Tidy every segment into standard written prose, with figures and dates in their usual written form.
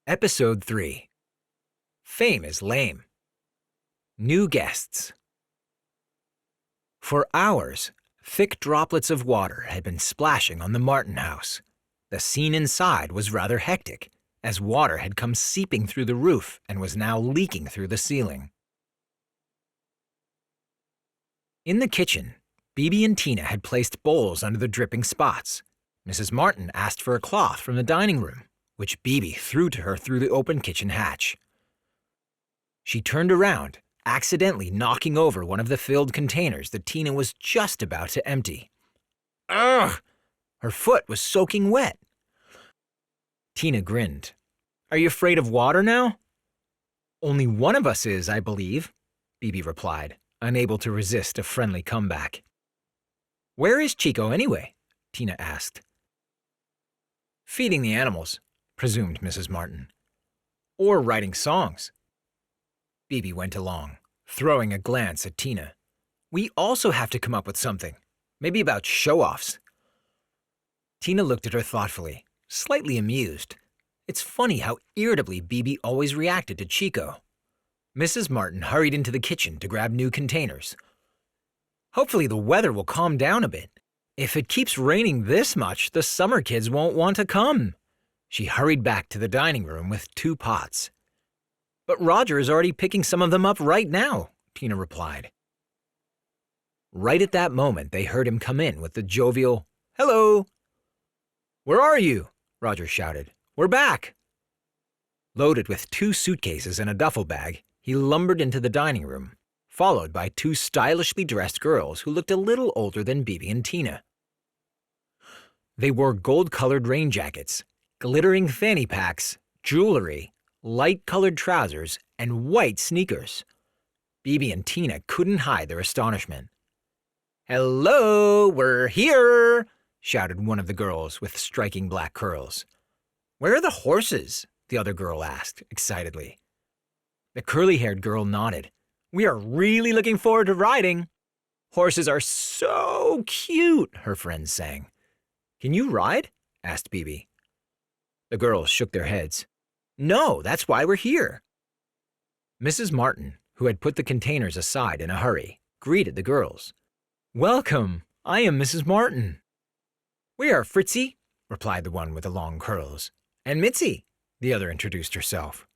Episode 3. Fame is lame. New guests. For hours, thick droplets of water had been splashing on the Martin house. The scene inside was rather hectic, as water had come seeping through the roof and was now leaking through the ceiling. In the kitchen, Bibi and Tina had placed bowls under the dripping spots. Mrs. Martin asked for a cloth from the dining room, which Bibi threw to her through the open kitchen hatch. She turned around, accidentally knocking over one of the filled containers that Tina was just about to empty. Ugh! Her foot was soaking wet. Tina grinned. "Are you afraid of water now?" "Only one of us is, I believe," Bibi replied, unable to resist a friendly comeback. "Where is Chico anyway?" Tina asked. "Feeding the animals," presumed Mrs. Martin. "Or writing songs." Bibi went along, throwing a glance at Tina. "We also have to come up with something, maybe about show-offs." Tina looked at her thoughtfully, slightly amused. It's funny how irritably Bibi always reacted to Chico. Mrs. Martin hurried into the kitchen to grab new containers. "Hopefully the weather will calm down a bit. If it keeps raining this much, the summer kids won't want to come." She hurried back to the dining room with 2 pots. "But Roger is already picking some of them up right now," Tina replied. Right at that moment, they heard him come in with the jovial, "Hello." "Where are you?" Roger shouted. "We're back." Loaded with 2 suitcases and a duffel bag, he lumbered into the dining room, followed by 2 stylishly dressed girls who looked a little older than Bibi and Tina. They wore gold-colored rain jackets, glittering fanny packs, jewelry, light-colored trousers, and white sneakers. Bibi and Tina couldn't hide their astonishment. "Hello, we're here!" shouted one of the girls with striking black curls. "Where are the horses?" the other girl asked, excitedly. The curly-haired girl nodded. "We are really looking forward to riding." "Horses are so cute," her friends sang. "Can you ride?" asked Bibi. The girls shook their heads. "No, that's why we're here." Mrs. Martin, who had put the containers aside in a hurry, greeted the girls. "Welcome, I am Mrs. Martin." "We are Fritzy," replied the one with the long curls. "And Mitzi," the other introduced herself.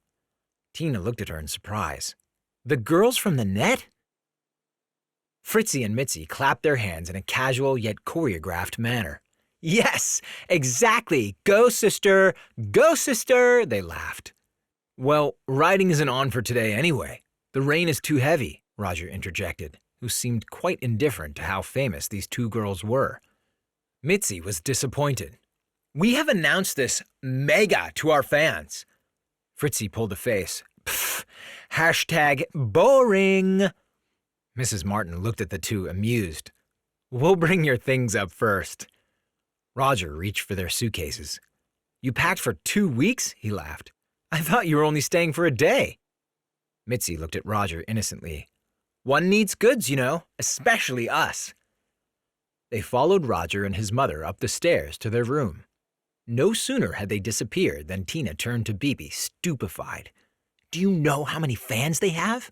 Tina looked at her in surprise. "The girls from the net?" Fritzy and Mitzi clapped their hands in a casual yet choreographed manner. "Yes, exactly! Go, sister! Go, sister!" they laughed. "Well, riding isn't on for today anyway. The rain is too heavy," Roger interjected, who seemed quite indifferent to how famous these 2 girls were. Mitzi was disappointed. "We have announced this mega to our fans." Fritzy pulled a face. "Pfft, hashtag boring." Mrs. Martin looked at the 2, amused. "We'll bring your things up first." Roger reached for their suitcases. "You packed for 2 weeks?" he laughed. "I thought you were only staying for a day." Mitzi looked at Roger innocently. "One needs goods, you know, especially us." They followed Roger and his mother up the stairs to their room. No sooner had they disappeared than Tina turned to Bibi, stupefied. "Do you know how many fans they have?"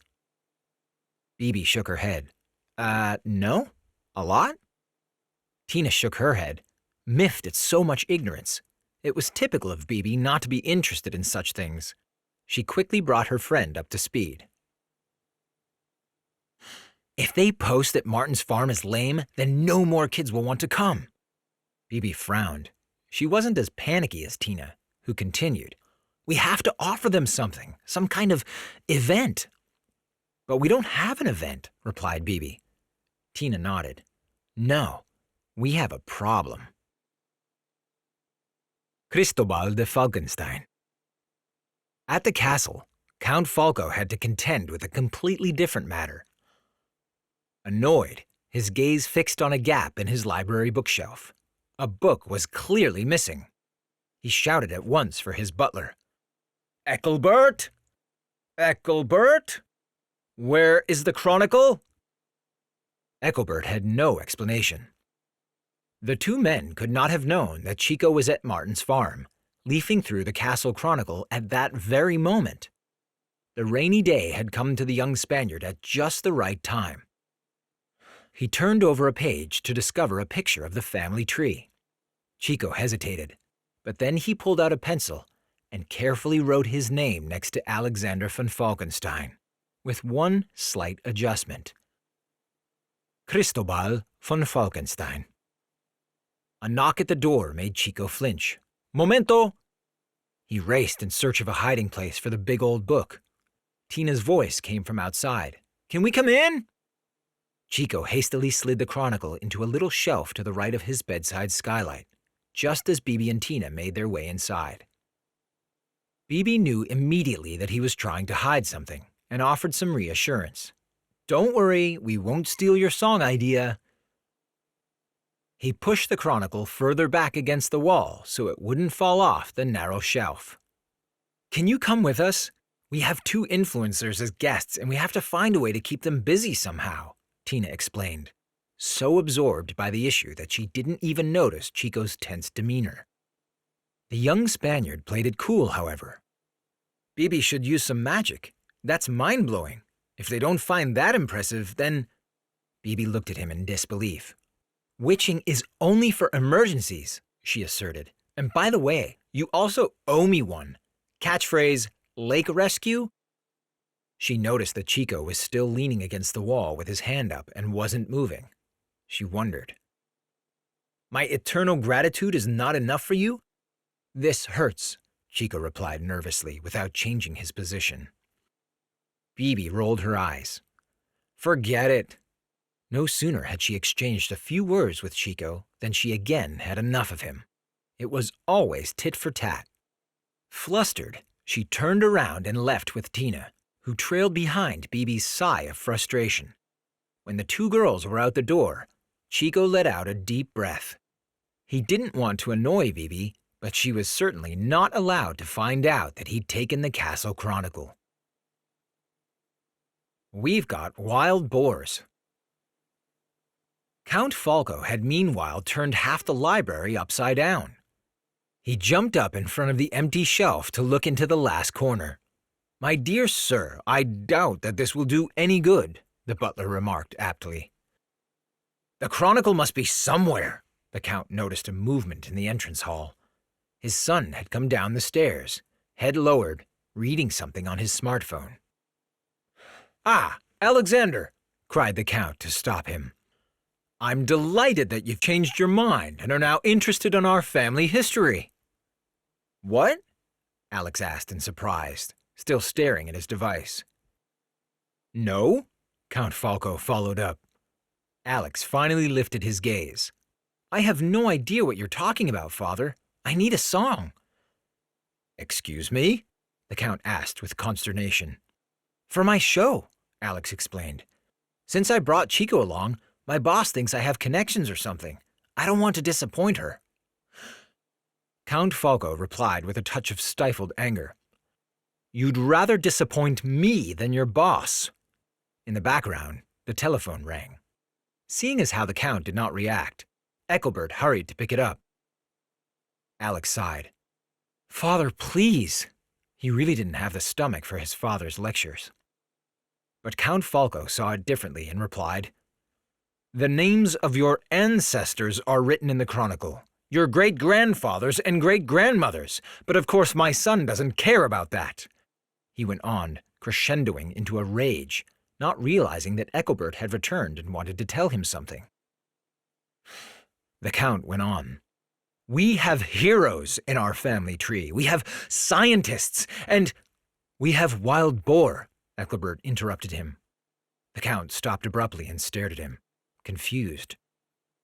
Bibi shook her head. No? A lot?" Tina shook her head, miffed at so much ignorance. It was typical of Bibi not to be interested in such things. She quickly brought her friend up to speed. "If they post that Martin's farm is lame, then no more kids will want to come." Bibi frowned. She wasn't as panicky as Tina, who continued, "We have to offer them something, some kind of event." "But we don't have an event," replied Bibi. Tina nodded. "No, we have a problem." Cristobal de Falkenstein. At the castle, Count Falco had to contend with a completely different matter. Annoyed, his gaze fixed on a gap in his library bookshelf. A book was clearly missing. He shouted at once for his butler. "Ethelbert! Ethelbert! Where is the chronicle?" Ethelbert had no explanation. The 2 men could not have known that Chico was at Martin's farm, leafing through the Castle Chronicle at that very moment. The rainy day had come to the young Spaniard at just the right time. He turned over a page to discover a picture of the family tree. Chico hesitated, but then he pulled out a pencil and carefully wrote his name next to Alexander von Falkenstein, with one slight adjustment. Cristobal von Falkenstein. A knock at the door made Chico flinch. Momento! He raced in search of a hiding place for the big old book. Tina's voice came from outside. Can we come in? Chico hastily slid the chronicle into a little shelf to the right of his bedside skylight, just as Bibi and Tina made their way inside. Bibi knew immediately that he was trying to hide something and offered some reassurance. Don't worry, we won't steal your song idea. He pushed the chronicle further back against the wall so it wouldn't fall off the narrow shelf. Can you come with us? We have 2 influencers as guests and we have to find a way to keep them busy somehow, Tina explained, so absorbed by the issue that she didn't even notice Chico's tense demeanor. The young Spaniard played it cool, however. Bibi should use some magic. That's mind-blowing. If they don't find that impressive, then… Bibi looked at him in disbelief. Witching is only for emergencies, she asserted. And by the way, you also owe me one. Catchphrase, lake rescue? She noticed that Chico was still leaning against the wall with his hand up and wasn't moving. She wondered. My eternal gratitude is not enough for you? This hurts, Chico replied nervously without changing his position. Bibi rolled her eyes. Forget it. No sooner had she exchanged a few words with Chico than she again had enough of him. It was always tit for tat. Flustered, she turned around and left with Tina, who trailed behind Bibi's sigh of frustration. When the 2 girls were out the door, Chico let out a deep breath. He didn't want to annoy Bibi, but she was certainly not allowed to find out that he'd taken the Castle Chronicle. We've got wild boars. Count Falco had meanwhile turned half the library upside down. He jumped up in front of the empty shelf to look into the last corner. My dear sir, I doubt that this will do any good, the butler remarked aptly. The chronicle must be somewhere, the Count noticed a movement in the entrance hall. His son had come down the stairs, head lowered, reading something on his smartphone. Ah, Alexander, cried the Count to stop him. I'm delighted that you've changed your mind and are now interested in our family history. What? Alex asked in surprise, still staring at his device. No? Count Falco followed up. Alex finally lifted his gaze. I have no idea what you're talking about, Father. I need a song. Excuse me? The Count asked with consternation. For my show, Alex explained. Since I brought Chico along, my boss thinks I have connections or something. I don't want to disappoint her. Count Falco replied with a touch of stifled anger. You'd rather disappoint me than your boss. In the background, the telephone rang. Seeing as how the Count did not react, Ethelbert hurried to pick it up. Alex sighed. Father, please. He really didn't have the stomach for his father's lectures. But Count Falco saw it differently and replied, The names of your ancestors are written in the chronicle, your great-grandfathers and great-grandmothers, but of course my son doesn't care about that. He went on, crescendoing into a rage, not realizing that Ethelbert had returned and wanted to tell him something. The Count went on. We have heroes in our family tree. We have scientists, and we have wild boar, Ethelbert interrupted him. The Count stopped abruptly and stared at him, confused.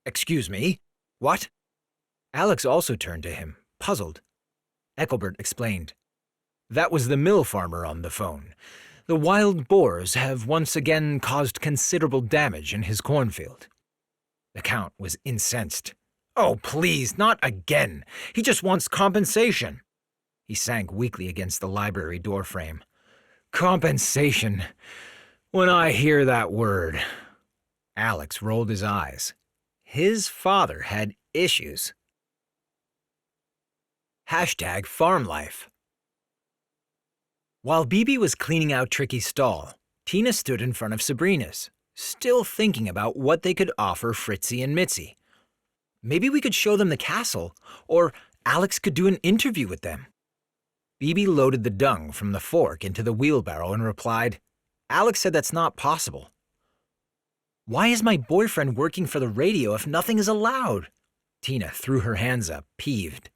Excuse me? What? Alex also turned to him, puzzled. Ethelbert explained. That was the mill farmer on the phone. The wild boars have once again caused considerable damage in his cornfield. The Count was incensed. Oh, please, not again. He just wants compensation. He sank weakly against the library doorframe. Compensation. When I hear that word. Alex rolled his eyes. His father had issues. #Farmlife. While Bibi was cleaning out Tricky's stall, Tina stood in front of Sabrina's, still thinking about what they could offer Fritzy and Mitzi. Maybe we could show them the castle, or Alex could do an interview with them. Bibi loaded the dung from the fork into the wheelbarrow and replied, "Alex said that's not possible." "Why is my boyfriend working for the radio if nothing is allowed?" Tina threw her hands up, peeved.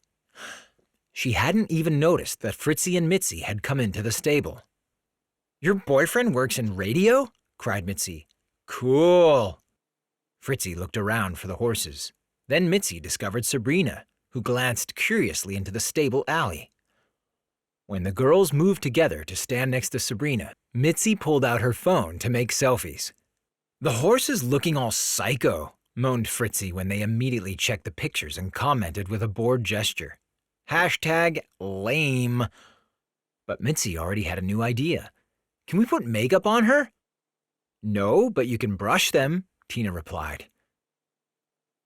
She hadn't even noticed that Fritzy and Mitzi had come into the stable. "Your boyfriend works in radio?" cried Mitzi. "Cool." Fritzy looked around for the horses. Then Mitzi discovered Sabrina, who glanced curiously into the stable alley. When the girls moved together to stand next to Sabrina, Mitzi pulled out her phone to make selfies. "The horse is looking all psycho," moaned Fritzy when they immediately checked the pictures and commented with a bored gesture. #lame. But Mitzi already had a new idea. "Can we put makeup on her?" "No, but you can brush them," Tina replied.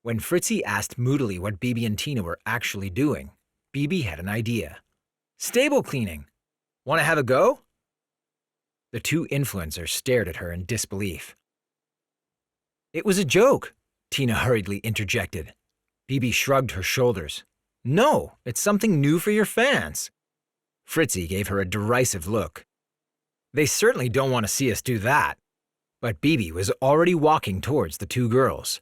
When Fritzy asked moodily what Bibi and Tina were actually doing, Bibi had an idea. "Stable cleaning. Want to have a go?" The two influencers stared at her in disbelief. "It was a joke," Tina hurriedly interjected. Bibi shrugged her shoulders. "No, it's something new for your fans." Fritzy gave her a derisive look. "They certainly don't want to see us do that." But Bibi was already walking towards the two girls.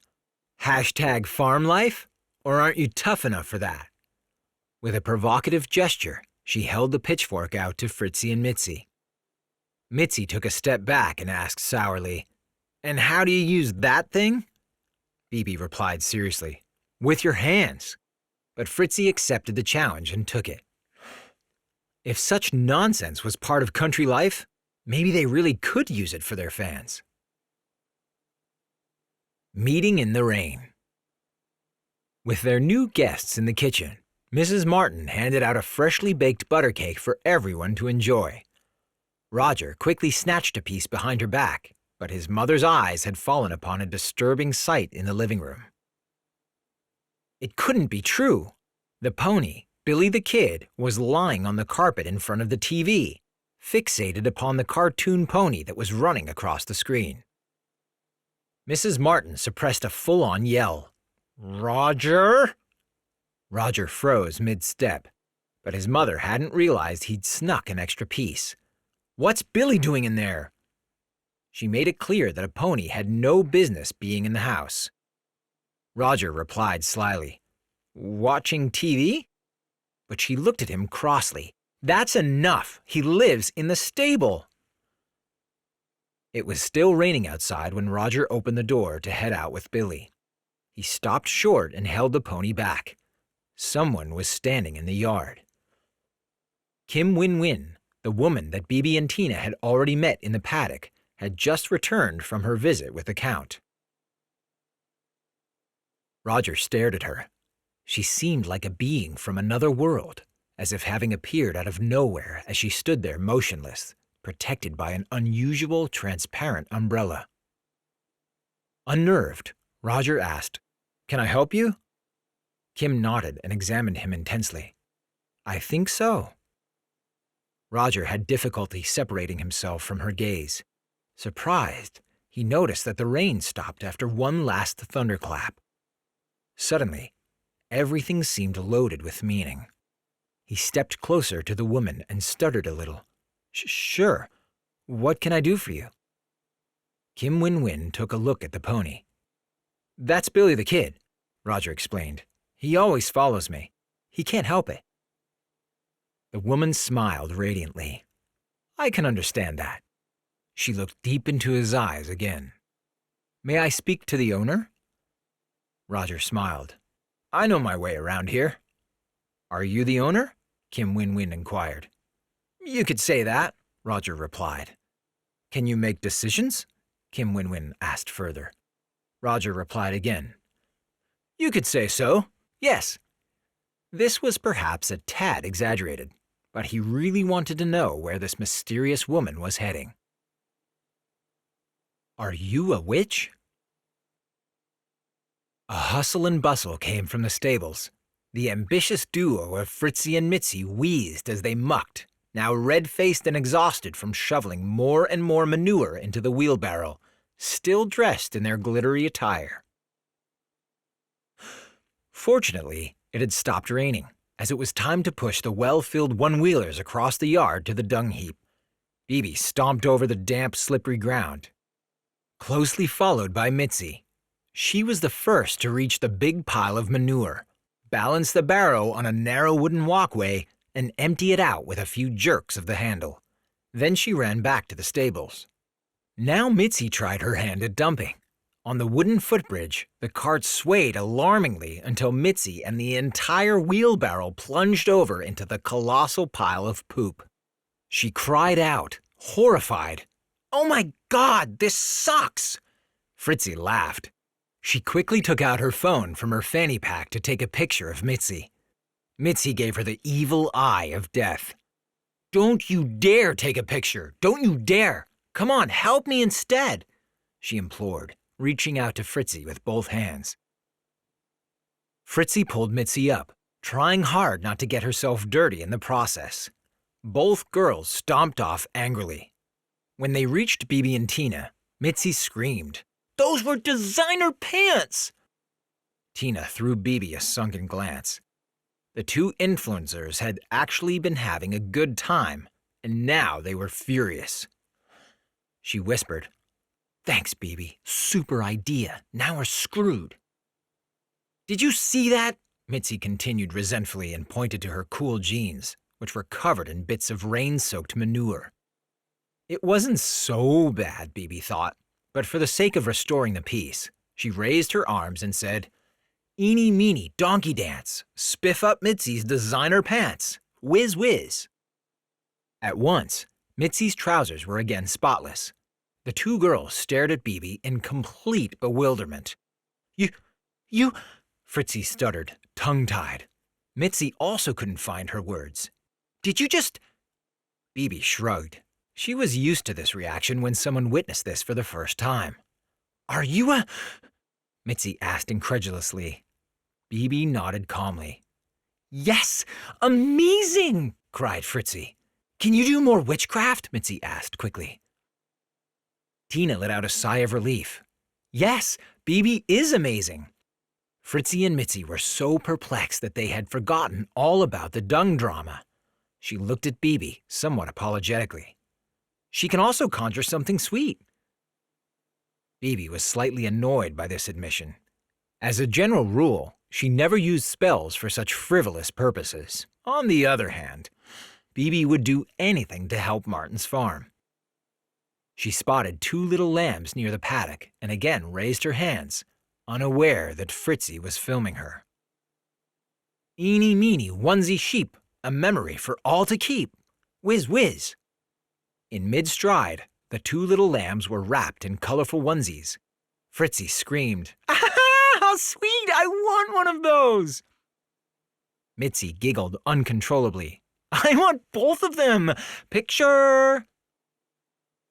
#Farmlife? Or aren't you tough enough for that? With a provocative gesture, she held the pitchfork out to Fritzy and Mitzi. Mitzi took a step back and asked sourly, "And how do you use that thing?" Bibi replied seriously, "With your hands." But Fritzy accepted the challenge and took it. If such nonsense was part of country life, maybe they really could use it for their fans. Meeting in the rain. With their new guests in the kitchen, Mrs. Martin handed out a freshly baked butter cake for everyone to enjoy. Roger quickly snatched a piece behind her back, but his mother's eyes had fallen upon a disturbing sight in the living room. It couldn't be true. The pony, Billy the Kid, was lying on the carpet in front of the TV, fixated upon the cartoon pony that was running across the screen. Mrs. Martin suppressed a full-on yell. "Roger?" Roger froze mid-step, but his mother hadn't realized he'd snuck an extra piece. "What's Billy doing in there?" She made it clear that a pony had no business being in the house. Roger replied slyly, "Watching TV?" But she looked at him crossly. "That's enough. He lives in the stable." It was still raining outside when Roger opened the door to head out with Billy. He stopped short and held the pony back. Someone was standing in the yard. Kim Win-Win, the woman that Bibi and Tina had already met in the paddock, had just returned from her visit with the Count. Roger stared at her. She seemed like a being from another world, as if having appeared out of nowhere as she stood there motionless, protected by an unusual transparent umbrella. Unnerved, Roger asked, "Can I help you?" Kim nodded and examined him intensely. "I think so." Roger had difficulty separating himself from her gaze. Surprised, he noticed that the rain stopped after one last thunderclap. Suddenly, everything seemed loaded with meaning. He stepped closer to the woman and stuttered a little. Sure. What can I do for you?" Kim Win-Win took a look at the pony. "That's Billy the Kid," Roger explained. "He always follows me. He can't help it." The woman smiled radiantly. "I can understand that." She looked deep into his eyes again. "May I speak to the owner?" Roger smiled. "I know my way around here." "Are you the owner?" Kim Win-Win inquired. "You could say that," Roger replied. "Can you make decisions?" Kim Win-Win asked further. Roger replied again. "You could say so, yes." This was perhaps a tad exaggerated, but he really wanted to know where this mysterious woman was heading. "Are you a witch?" A hustle and bustle came from the stables. The ambitious duo of Fritzy and Mitzi wheezed as they mucked, now red-faced and exhausted from shoveling more and more manure into the wheelbarrow, still dressed in their glittery attire. Fortunately, it had stopped raining, as it was time to push the well-filled one-wheelers across the yard to the dung heap. Bibi stomped over the damp, slippery ground, closely followed by Mitzi. She was the first to reach the big pile of manure, balance the barrow on a narrow wooden walkway, and empty it out with a few jerks of the handle. Then she ran back to the stables. Now Mitzi tried her hand at dumping. On the wooden footbridge, the cart swayed alarmingly until Mitzi and the entire wheelbarrow plunged over into the colossal pile of poop. She cried out, horrified, "Oh my God, this sucks!" Fritzy laughed. She quickly took out her phone from her fanny pack to take a picture of Mitzi. Mitzi gave her the evil eye of death. "Don't you dare take a picture! Don't you dare! Come on, help me instead!" she implored, reaching out to Fritzy with both hands. Fritzy pulled Mitzi up, trying hard not to get herself dirty in the process. Both girls stomped off angrily. When they reached Bibi and Tina, Mitzi screamed, "Those were designer pants!" Tina threw Bibi a sunken glance. The two influencers had actually been having a good time, and now they were furious. She whispered, "Thanks, Bibi. Super idea. Now we're screwed." "Did you see that?" Mitzi continued resentfully and pointed to her cool jeans, which were covered in bits of rain-soaked manure. It wasn't so bad, Bibi thought, but for the sake of restoring the peace, she raised her arms and said, "Eeny, meeny, donkey dance. Spiff up Mitzi's designer pants. Whiz, whiz." At once, Mitzi's trousers were again spotless. The two girls stared at Bibi in complete bewilderment. You, Fritzy stuttered, tongue-tied. Mitzi also couldn't find her words. "Did you just—" Bibi shrugged. She was used to this reaction when someone witnessed this for the first time. "Are you a—" Mitzi asked incredulously. Bibi nodded calmly. "Yes, amazing!" cried Fritzy. "Can you do more witchcraft?" Mitzi asked quickly. Tina let out a sigh of relief. "Yes, Bibi is amazing." Fritzy and Mitzi were so perplexed that they had forgotten all about the dung drama. She looked at Bibi somewhat apologetically. "She can also conjure something sweet." Bibi was slightly annoyed by this admission. As a general rule, she never used spells for such frivolous purposes. On the other hand, Bibi would do anything to help Martin's farm. She spotted two little lambs near the paddock and again raised her hands, unaware that Fritzy was filming her. "Eeny, meeny, onesie sheep, a memory for all to keep. Whiz, whiz." In mid-stride, the two little lambs were wrapped in colorful onesies. Fritzy screamed, "Ah, how sweet! I want one of those!" Mitzi giggled uncontrollably. "I want both of them! Picture!"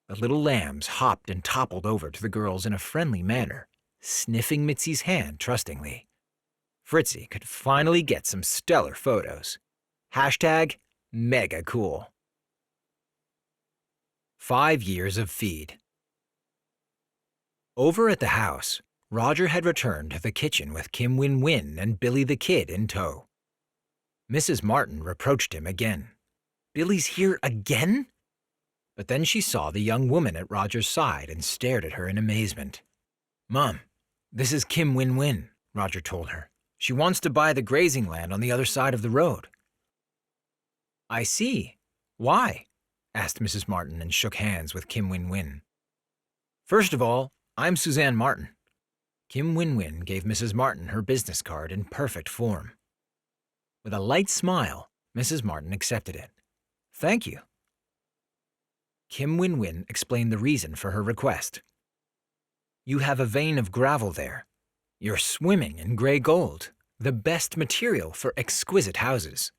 The little lambs hopped and toppled over to the girls in a friendly manner, sniffing Mitzi's hand trustingly. Fritzy could finally get some stellar photos. Hashtag mega cool. 5 years of feed. Over at the house, Roger had returned to the kitchen with Kim Win-Win and Billy the Kid in tow. Mrs. Martin reproached him again. "Billy's here again?" But then she saw the young woman at Roger's side and stared at her in amazement. "Mom, this is Kim Win-Win," Roger told her. "She wants to buy the grazing land on the other side of the road." "I see. Why?" asked Mrs. Martin and shook hands with Kim Win-Win. "First of all, I'm Suzanne Martin." Kim Win-Win gave Mrs. Martin her business card in perfect form. With a light smile, Mrs. Martin accepted it. "Thank you." Kim Win-Win explained the reason for her request. "You have a vein of gravel there. You're swimming in gray gold, the best material for exquisite houses."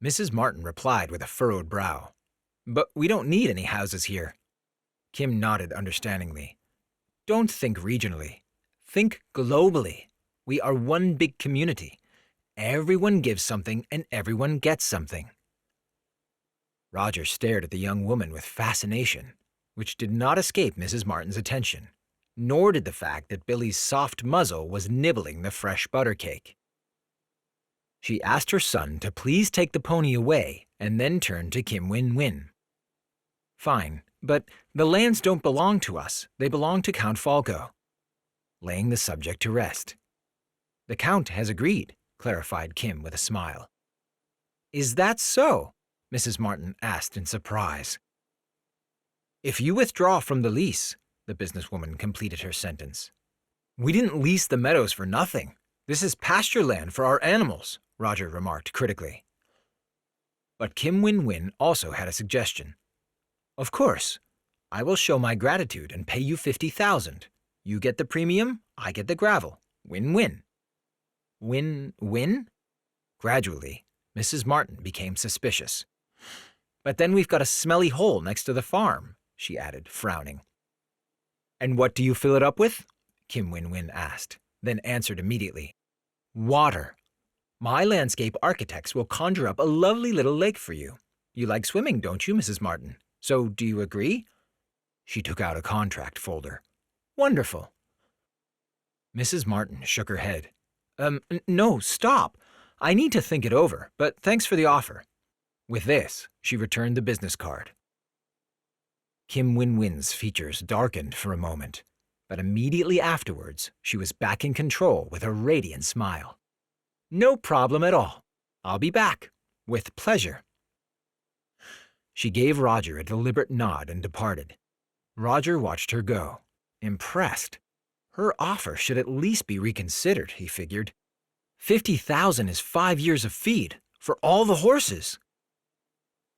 Mrs. Martin replied with a furrowed brow. "But we don't need any houses here." Kim nodded understandingly. "Don't think regionally. Think globally. We are one big community. Everyone gives something and everyone gets something. Roger stared at the young woman with fascination, which did not escape Mrs. Martin's attention, nor did the fact that Billy's soft muzzle was nibbling the fresh butter cake. She asked her son to please take the pony away and then turned to Kim Win-Win. Fine, but the lands don't belong to us. They belong to Count Falco. Laying the subject to rest. The Count has agreed, clarified Kim with a smile. Is that so? Mrs. Martin asked in surprise. If you withdraw from the lease, the businesswoman completed her sentence. We didn't lease the meadows for nothing. This is pasture land for our animals, Roger remarked critically. But Kim Win-Win also had a suggestion. Of course, I will show my gratitude and pay you $50,000. You get the premium, I get the gravel. Win-win. Win-win? Gradually, Mrs. Martin became suspicious. But then we've got a smelly hole next to the farm, she added, frowning. And what do you fill it up with? Kim Win-Win asked, then answered immediately. Water. My landscape architects will conjure up a lovely little lake for you. You like swimming, don't you, Mrs. Martin? So do you agree? She took out a contract folder. Wonderful. Mrs. Martin shook her head. No, stop. I need to think it over, but thanks for the offer. With this, she returned the business card. Kim Win-Win's features darkened for a moment, but immediately afterwards, she was back in control with a radiant smile. No problem at all. I'll be back. With pleasure. She gave Roger a deliberate nod and departed. Roger watched her go, impressed. Her offer should at least be reconsidered, he figured. $50,000 is 5 years of feed for all the horses.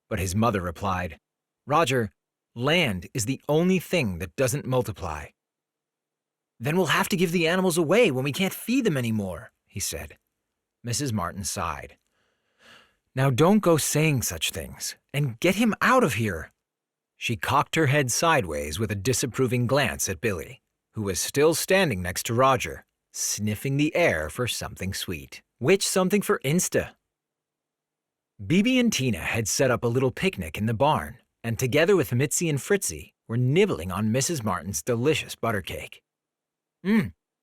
But his mother replied, Roger, land is the only thing that doesn't multiply. Then we'll have to give the animals away when we can't feed them anymore, he said. Mrs. Martin sighed. Now don't go saying such things, and get him out of here. She cocked her head sideways with a disapproving glance at Billy, who was still standing next to Roger, sniffing the air for something sweet. Which something for Insta? Bibi and Tina had set up a little picnic in the barn, and together with Mitzi and Fritzy, were nibbling on Mrs. Martin's delicious butter cake.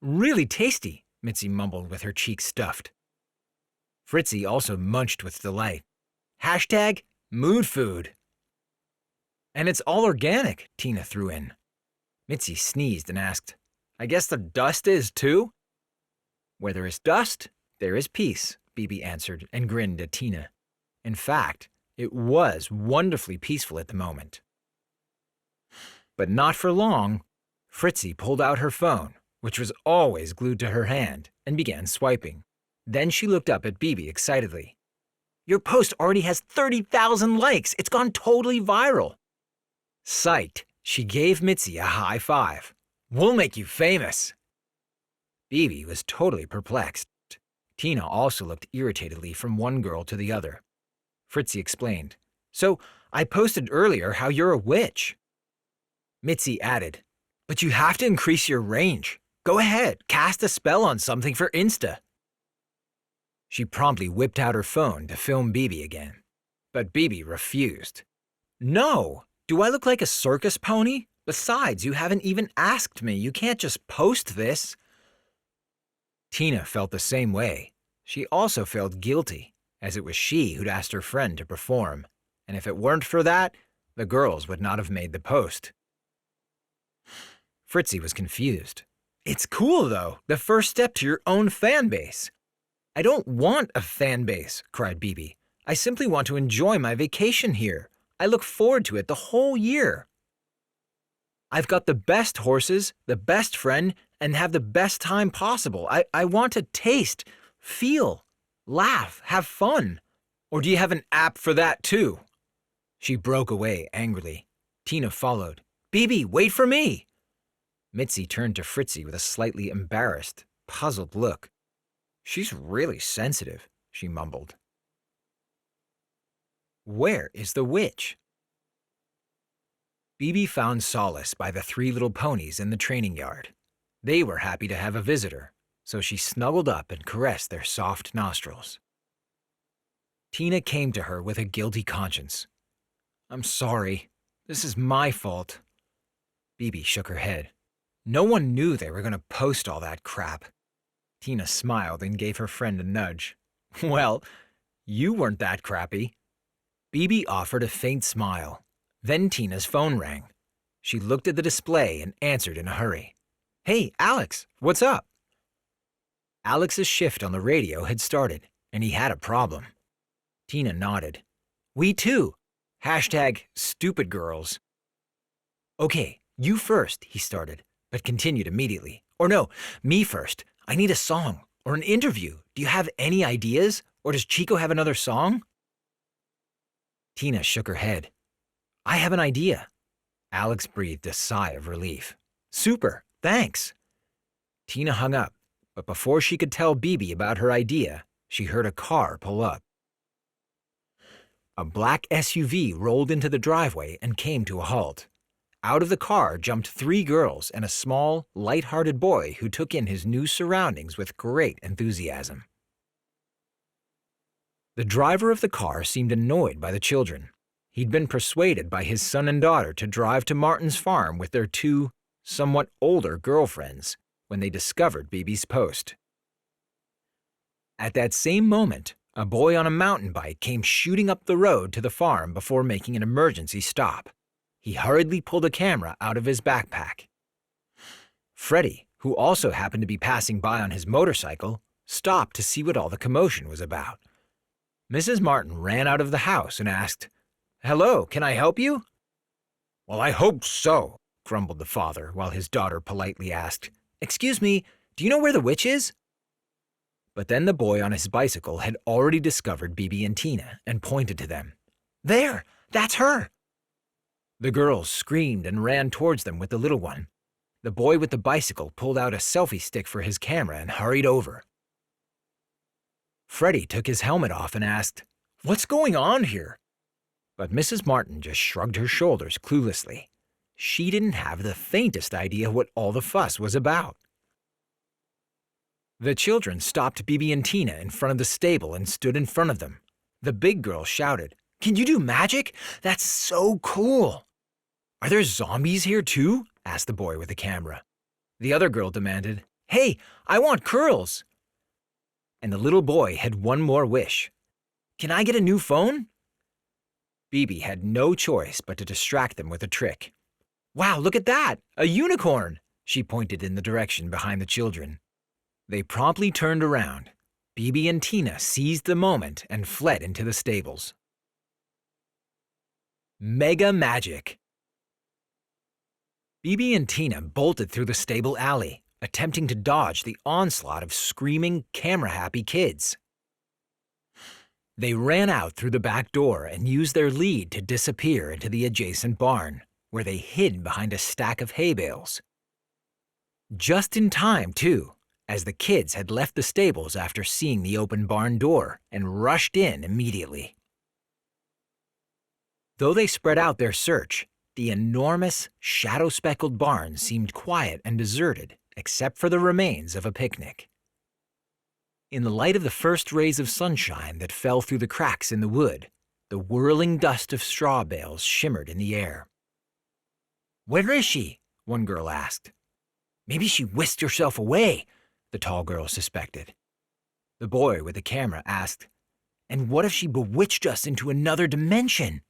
Really tasty, Mitzi mumbled with her cheeks stuffed. Fritzy also munched with delight. Hashtag mood food. And it's all organic, Tina threw in. Mitzi sneezed and asked, I guess the dust is too? Where there is dust, there is peace, Bibi answered and grinned at Tina. In fact, it was wonderfully peaceful at the moment. But not for long. Fritzy pulled out her phone, which was always glued to her hand, and began swiping. Then she looked up at Bibi excitedly. Your post already has 30,000 likes. It's gone totally viral. Psyched, she gave Mitzi a high five. We'll make you famous. Bibi was totally perplexed. Tina also looked irritatedly from one girl to the other. Fritzy explained, So, I posted earlier how you're a witch. Mitzi added, But you have to increase your range. Go ahead, cast a spell on something for Insta. She promptly whipped out her phone to film Bibi again. But Bibi refused. No! Do I look like a circus pony? Besides, you haven't even asked me. You can't just post this. Tina felt the same way. She also felt guilty, as it was she who'd asked her friend to perform. And if it weren't for that, the girls would not have made the post. Fritzy was confused. It's cool, though. The first step to your own fan base. I don't want a fan base, cried Bibi. I simply want to enjoy my vacation here. I look forward to it the whole year. I've got the best horses, the best friend, and have the best time possible. I want to taste, feel, laugh, have fun. Or do you have an app for that too? She broke away angrily. Tina followed. Bibi, wait for me. Mitzi turned to Fritzy with a slightly embarrassed, puzzled look. She's really sensitive, she mumbled. Where is the witch? Bibi found solace by the 3 little ponies in the training yard. They were happy to have a visitor, so she snuggled up and caressed their soft nostrils. Tina came to her with a guilty conscience. "I'm sorry. This is my fault." Bibi shook her head. "No one knew they were going to post all that crap." Tina smiled and gave her friend a nudge. "Well, you weren't that crappy." Bibi offered a faint smile. Then Tina's phone rang. She looked at the display and answered in a hurry. "Hey, Alex, what's up?" Alex's shift on the radio had started, and he had a problem. Tina nodded. "We too. #stupidgirls. "Okay, you first," he started, but continued immediately. "Or no, me first. I need a song or an interview. Do you have any ideas? Or does Chico have another song?" Tina shook her head. "I have an idea." Alex breathed a sigh of relief. "Super, thanks." Tina hung up, but before she could tell Bibi about her idea, she heard a car pull up. A black SUV rolled into the driveway and came to a halt. Out of the car jumped 3 girls and a small, light-hearted boy who took in his new surroundings with great enthusiasm. The driver of the car seemed annoyed by the children. He'd been persuaded by his son and daughter to drive to Martin's farm with their 2, somewhat older girlfriends when they discovered Bibi's post. At that same moment, a boy on a mountain bike came shooting up the road to the farm before making an emergency stop. He hurriedly pulled a camera out of his backpack. Freddie, who also happened to be passing by on his motorcycle, stopped to see what all the commotion was about. Mrs. Martin ran out of the house and asked, "Hello, can I help you?" "Well, I hope so," grumbled the father, while his daughter politely asked, "Excuse me, do you know where the witch is?" But then the boy on his bicycle had already discovered Bibi and Tina and pointed to them. "There, that's her!" The girls screamed and ran towards them with the little one. The boy with the bicycle pulled out a selfie stick for his camera and hurried over. Freddie took his helmet off and asked, "What's going on here?" But Mrs. Martin just shrugged her shoulders cluelessly. She didn't have the faintest idea what all the fuss was about. The children stopped Bibi and Tina in front of the stable and stood in front of them. The big girl shouted, "Can you do magic? That's so cool!" "Are there zombies here too?" asked the boy with the camera. The other girl demanded, "Hey, I want curls!" And the little boy had one more wish. "Can I get a new phone?" Bibi had no choice but to distract them with a trick. "Wow, look at that! A unicorn!" She pointed in the direction behind the children. They promptly turned around. Bibi and Tina seized the moment and fled into the stables. Mega Magic. Bibi and Tina bolted through the stable alley, attempting to dodge the onslaught of screaming, camera-happy kids. They ran out through the back door and used their lead to disappear into the adjacent barn, where they hid behind a stack of hay bales. Just in time, too, as the kids had left the stables after seeing the open barn door and rushed in immediately. Though they spread out their search, the enormous, shadow-speckled barn seemed quiet and deserted, except for the remains of a picnic. In the light of the first rays of sunshine that fell through the cracks in the wood, the whirling dust of straw bales shimmered in the air. "Where is she?" one girl asked. "Maybe she whisked herself away," the tall girl suspected. The boy with the camera asked, "And what if she bewitched us into another dimension?"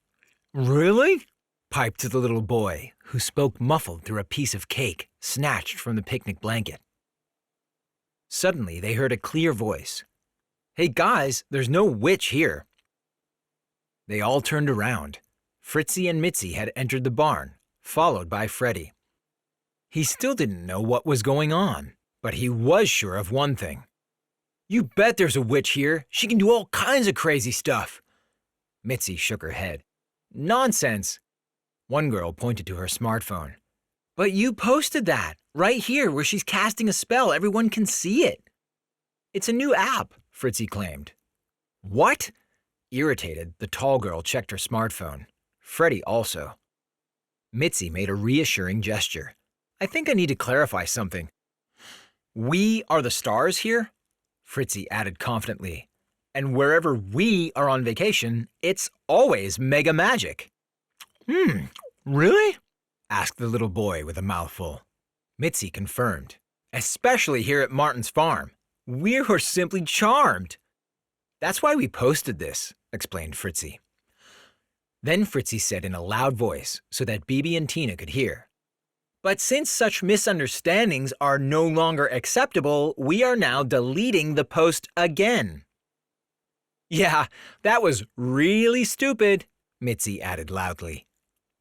"Really?" piped the little boy, who spoke muffled through a piece of cake snatched from the picnic blanket. Suddenly, they heard a clear voice. "Hey guys, there's no witch here." They all turned around. Fritzy and Mitzi had entered the barn, followed by Freddie. He still didn't know what was going on, but he was sure of one thing. "You bet there's a witch here. She can do all kinds of crazy stuff." Mitzi shook her head. "Nonsense." One girl pointed to her smartphone. "But you posted that, right here where she's casting a spell. Everyone can see it." "It's a new app," Fritzy claimed. "What?" Irritated, the tall girl checked her smartphone. Freddie also. Mitzi made a reassuring gesture. "I think I need to clarify something. We are the stars here, Fritzy added confidently. And wherever we are on vacation, it's always mega magic. Really? Asked the little boy with a mouthful. Mitzi confirmed. Especially here at Martin's farm. We were simply charmed. That's why we posted this, explained Fritzy. Then Fritzy said in a loud voice so that Bibi and Tina could hear. But since such misunderstandings are no longer acceptable, we are now deleting the post again. Yeah, that was really stupid, Mitzi added loudly.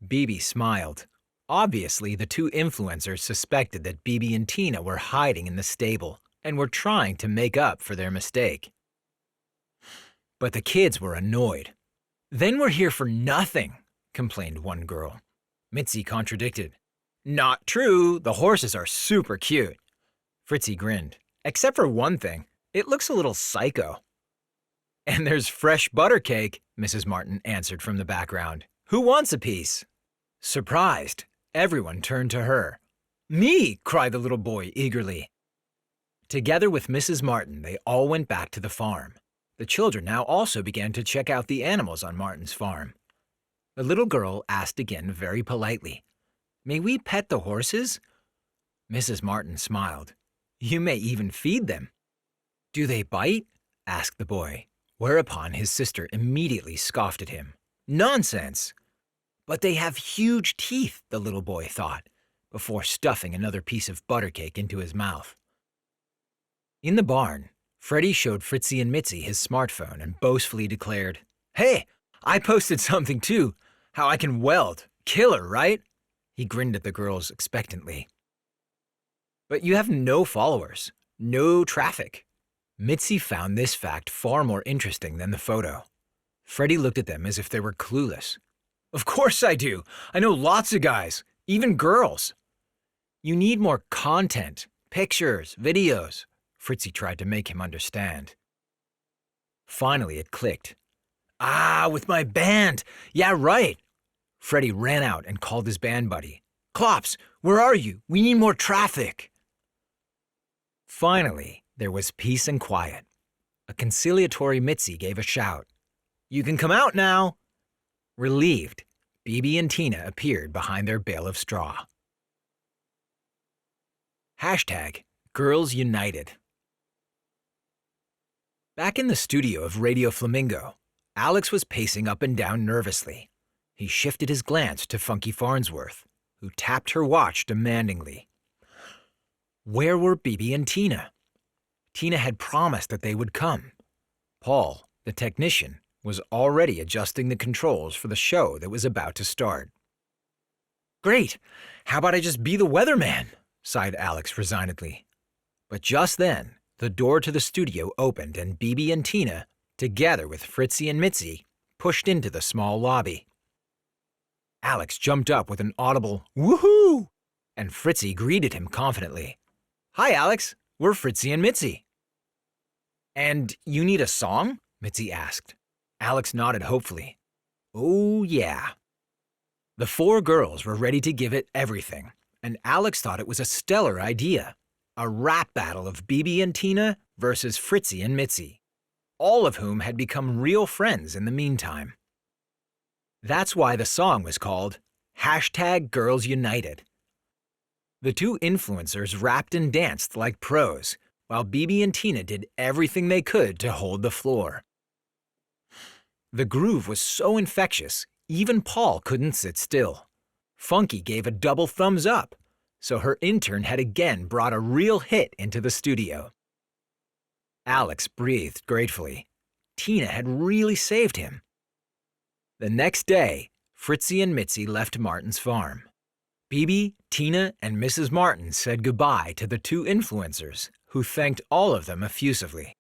Bibi smiled. Obviously, the two influencers suspected that Bibi and Tina were hiding in the stable and were trying to make up for their mistake. But the kids were annoyed. Then we're here for nothing, complained one girl. Mitzi contradicted. Not true, the horses are super cute. Fritzy grinned. Except for one thing, it looks a little psycho. And there's fresh butter cake, Mrs. Martin answered from the background. Who wants a piece? Surprised, everyone turned to her. Me, cried the little boy eagerly. Together with Mrs. Martin, they all went back to the farm. The children now also began to check out the animals on Martin's farm. The little girl asked again very politely, May we pet the horses? Mrs. Martin smiled. You may even feed them. Do they bite? Asked the boy, whereupon his sister immediately scoffed at him. Nonsense! But they have huge teeth, the little boy thought, before stuffing another piece of butter cake into his mouth. In the barn, Freddie showed Fritzy and Mitzi his smartphone and boastfully declared, Hey, I posted something too. How I can weld. Killer, right? He grinned at the girls expectantly. But you have no followers, no traffic. Mitzi found this fact far more interesting than the photo. Freddie looked at them as if they were clueless. Of course I do. I know lots of guys, even girls. You need more content, pictures, videos. Fritzy tried to make him understand. Finally, it clicked. With my band. Yeah, right. Freddie ran out and called his band buddy. Klops, where are you? We need more traffic. Finally, there was peace and quiet. A conciliatory Mitzi gave a shout. You can come out now. Relieved, Bibi and Tina appeared behind their bale of straw. #Girls United. Back in the studio of Radio Flamingo, Alex was pacing up and down nervously. He shifted his glance to Funky Farnsworth, who tapped her watch demandingly. Where were Bibi and Tina? Tina had promised that they would come. Paul, the technician, was already adjusting the controls for the show that was about to start. Great! How about I just be the weatherman? Sighed Alex resignedly. But just then, the door to the studio opened and Bibi and Tina, together with Fritzy and Mitzi, pushed into the small lobby. Alex jumped up with an audible woohoo, and Fritzy greeted him confidently. Hi, Alex. We're Fritzy and Mitzi. And you need a song? Mitzi asked. Alex nodded hopefully. Oh, yeah. The four girls were ready to give it everything, and Alex thought it was a stellar idea. A rap battle of Bibi and Tina versus Fritzy and Mitzi, all of whom had become real friends in the meantime. That's why the song was called #Girls United. The two influencers rapped and danced like pros, while Bibi and Tina did everything they could to hold the floor. The groove was so infectious, even Paul couldn't sit still. Funky gave a double thumbs up, so her intern had again brought a real hit into the studio. Alex breathed gratefully. Tina had really saved him. The next day, Fritzy and Mitzi left Martin's farm. Bibi, Tina, and Mrs. Martin said goodbye to the two influencers, who thanked all of them effusively.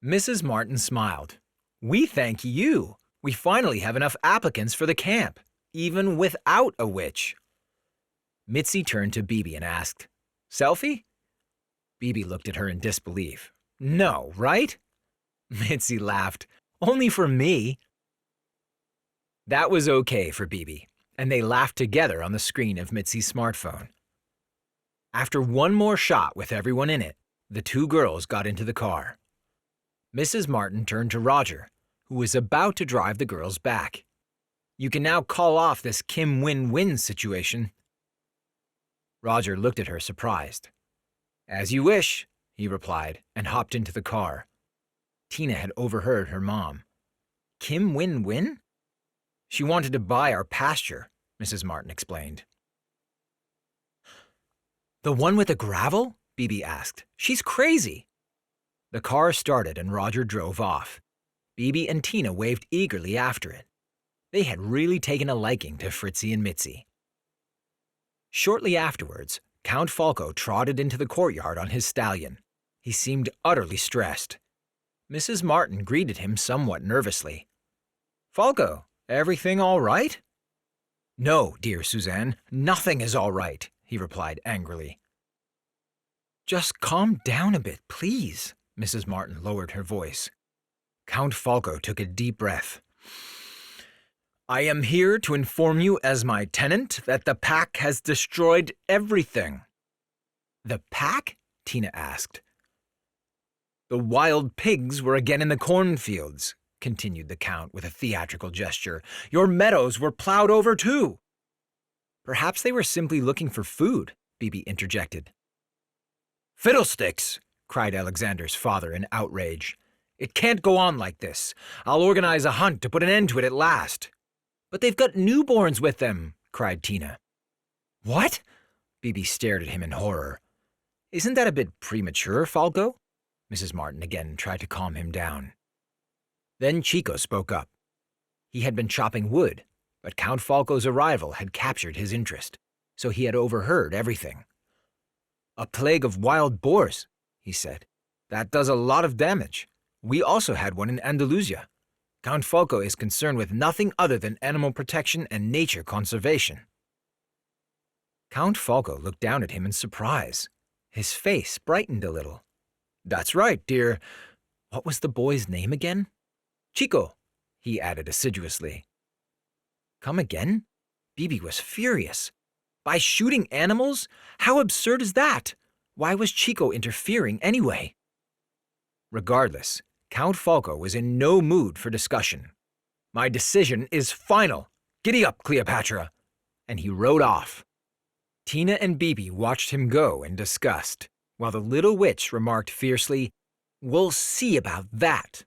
Mrs. Martin smiled. We thank you. We finally have enough applicants for the camp, even without a witch. Mitzi turned to Bibi and asked, Selfie? Bibi looked at her in disbelief. No, right? Mitzi laughed. Only for me. That was okay for Bibi, and they laughed together on the screen of Mitzi's smartphone. After one more shot with everyone in it, the two girls got into the car. Mrs. Martin turned to Roger, who was about to drive the girls back. You can now call off this Kim win-win situation. Roger looked at her surprised. As you wish, he replied, and hopped into the car. Tina had overheard her mom. Kim win-win? She wanted to buy our pasture, Mrs. Martin explained. The one with the gravel? Bibi asked. She's crazy. The car started and Roger drove off. Bibi and Tina waved eagerly after it. They had really taken a liking to Fritzy and Mitzi. Shortly afterwards, Count Falco trotted into the courtyard on his stallion. He seemed utterly stressed. Mrs. Martin greeted him somewhat nervously. Falco, everything all right? No, dear Suzanne, nothing is all right, he replied angrily. Just calm down a bit, please, Mrs. Martin lowered her voice. Count Falco took a deep breath. I am here to inform you as my tenant that the pack has destroyed everything. The pack? Tina asked. The wild pigs were again in the cornfields, continued the Count with a theatrical gesture. Your meadows were plowed over too. Perhaps they were simply looking for food, Bibi interjected. Fiddlesticks, cried Alexander's father in outrage. It can't go on like this. I'll organize a hunt to put an end to it at last. But they've got newborns with them, cried Tina. What? Bibi stared at him in horror. Isn't that a bit premature, Falco? Mrs. Martin again tried to calm him down. Then Chico spoke up. He had been chopping wood, but Count Falco's arrival had captured his interest, so he had overheard everything. A plague of wild boars, he said. That does a lot of damage. We also had one in Andalusia. Count Falco is concerned with nothing other than animal protection and nature conservation. Count Falco looked down at him in surprise. His face brightened a little. That's right, dear. What was the boy's name again? Chico, he added assiduously. Come again? Bibi was furious. By shooting animals? How absurd is that? Why was Chico interfering anyway? Regardless, Count Falco was in no mood for discussion. My decision is final. Giddy up, Cleopatra. And he rode off. Tina and Bibi watched him go in disgust, while the little witch remarked fiercely, We'll see about that.